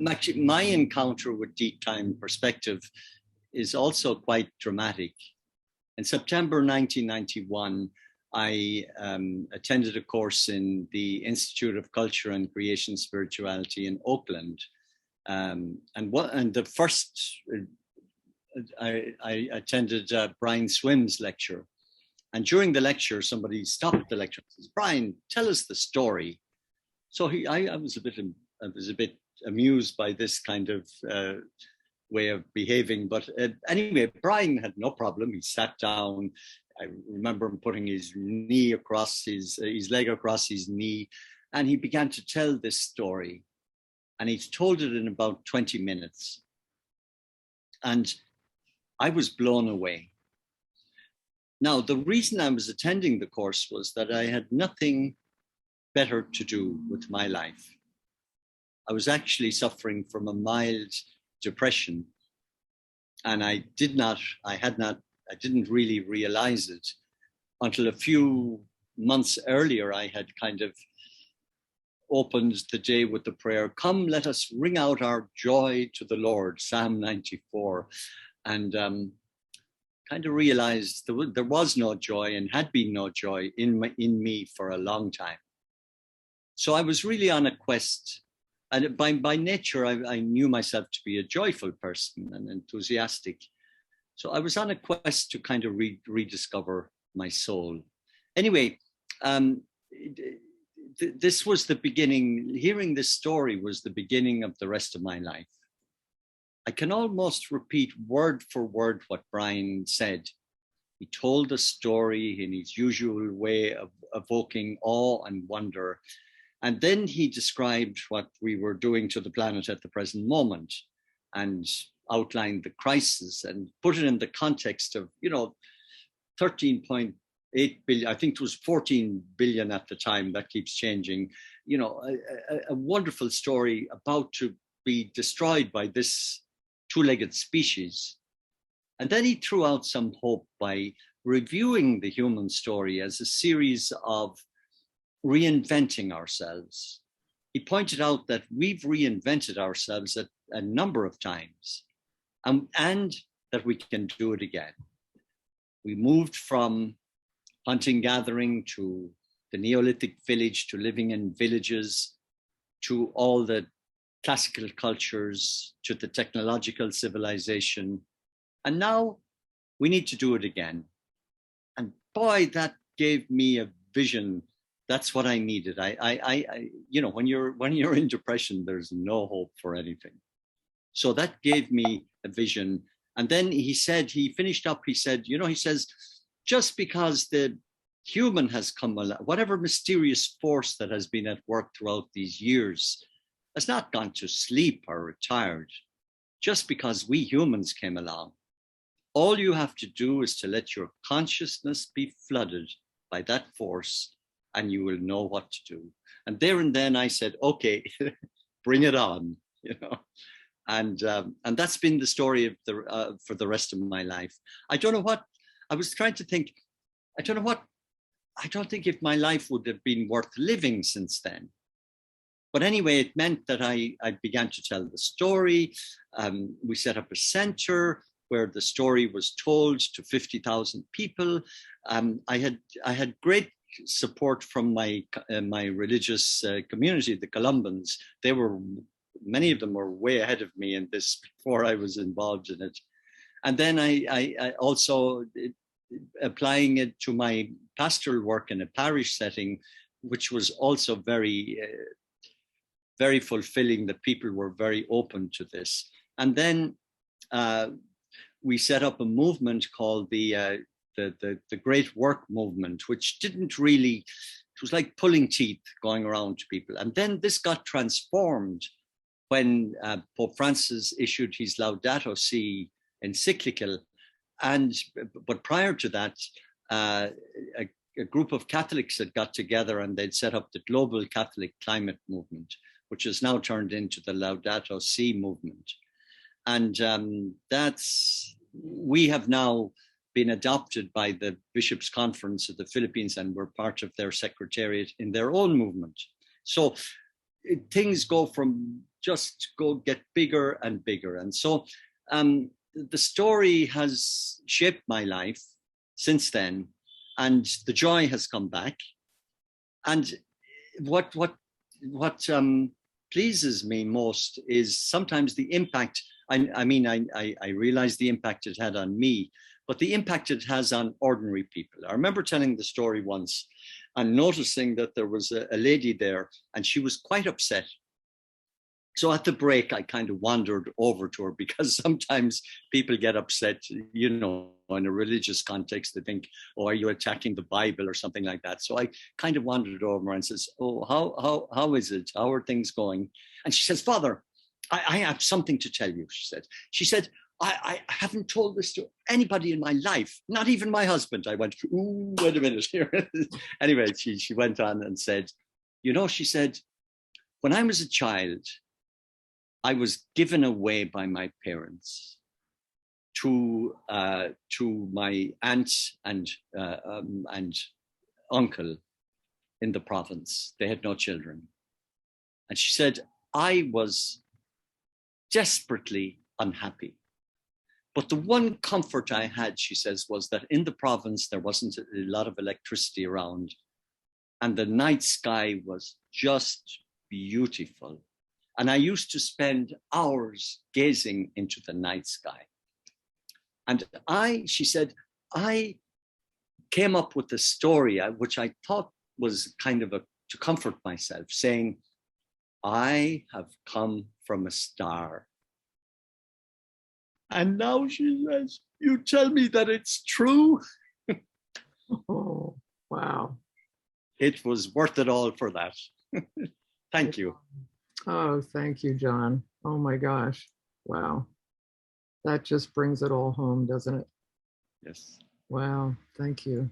actually, my encounter with Deeptime Perspective is also quite dramatic. In September 1991, I attended a course in the Institute of Culture and Creation Spirituality in Oakland. And the first, I attended Brian Swim's lecture. And during the lecture, somebody stopped the lecture and says, "Brian, tell us the story." So I was a bit amused by this kind of way of behaving. But anyway, Brian had no problem. He sat down. I remember him putting his knee across his leg across his knee, and he began to tell this story. And he told it in about 20 minutes. And I was blown away. Now, the reason I was attending the course was that I had nothing better to do with my life. I was actually suffering from a mild depression, and I didn't really realize it until a few months earlier. I had kind of opened the day with the prayer, "Come, let us ring out our joy to the Lord," Psalm 94, and kind of realized there was no joy and had been no joy in me for a long time. So I was really on a quest, and by nature, I knew myself to be a joyful person and enthusiastic. So I was on a quest to kind of rediscover my soul. Anyway, this was the beginning. Hearing this story was the beginning of the rest of my life. I can almost repeat word for word what Brian said. He told a story in his usual way of evoking awe and wonder. And then he described what we were doing to the planet at the present moment and outlined the crisis and put it in the context of, 13.8 billion, I think it was 14 billion at the time, that keeps changing, a wonderful story about to be destroyed by this two-legged species. And then he threw out some hope by reviewing the human story as a series of reinventing ourselves. He pointed out that we've reinvented ourselves at a number of times, and that we can do it again. We moved from hunting, gathering to the Neolithic village, to living in villages, to all the classical cultures, to the technological civilization. And now we need to do it again. And boy, that gave me a vision. That's what I needed. When you're in depression, there's no hope for anything. So that gave me a vision. And then he finished up, he says, just because the human has come alive, whatever mysterious force that has been at work throughout these years has not gone to sleep or retired. Just because we humans came along, all you have to do is to let your consciousness be flooded by that force, and you will know what to do. And there and then I said, okay, bring it on, And that's been the story of for the rest of my life. I don't know what, I was trying to think, I don't think if my life would have been worth living since then. But anyway, it meant that I began to tell the story. We set up a center where the story was told to 50,000 people. I had great support from my religious community, the Columbans. Many of them were way ahead of me in this before I was involved in it. And then I also applying it to my pastoral work in a parish setting, which was also very, very fulfilling. The people were very open to this. And then we set up a movement called the Great Work Movement, which didn't really, it was like pulling teeth going around to people. And then this got transformed when Pope Francis issued his Laudato Si encyclical. But prior to that, a group of Catholics had got together and they'd set up the Global Catholic Climate Movement, which has now turned into the Laudato Si movement. And we have now been adopted by the Bishops' Conference of the Philippines, and we're part of their secretariat in their own movement. So things go from just go get bigger and bigger. And so the story has shaped my life since then, and the joy has come back. And what pleases me most is sometimes the impact. I mean, I realize the impact it had on me, but the impact it has on ordinary people. I remember telling the story once and noticing that there was a lady there, and she was quite upset. So at the break, I kind of wandered over to her, because sometimes people get upset, you know, in a religious context. They think, oh, are you attacking the Bible or something like that? So I kind of wandered over and says, oh, how is it? How are things going? And she says, Father, I have something to tell you, she said. She said, I haven't told this to anybody in my life, not even my husband. I went, ooh, wait a minute here. Anyway, she went on and said, you know, she said, when I was a child, I was given away by my parents to my aunt and uncle in the province. They had no children. And she said, I was desperately unhappy. But the one comfort I had, she says, was that in the province, there wasn't a lot of electricity around. And the night sky was just beautiful. And I used to spend hours gazing into the night sky. And she said, I came up with a story, which I thought was kind of to comfort myself, saying, I have come from a star. And now she says, you tell me that it's true. Oh, wow. It was worth it all for that. Thank you. Oh, thank you, John. Oh my gosh. Wow. That just brings it all home, doesn't it? Yes. Wow. Thank you.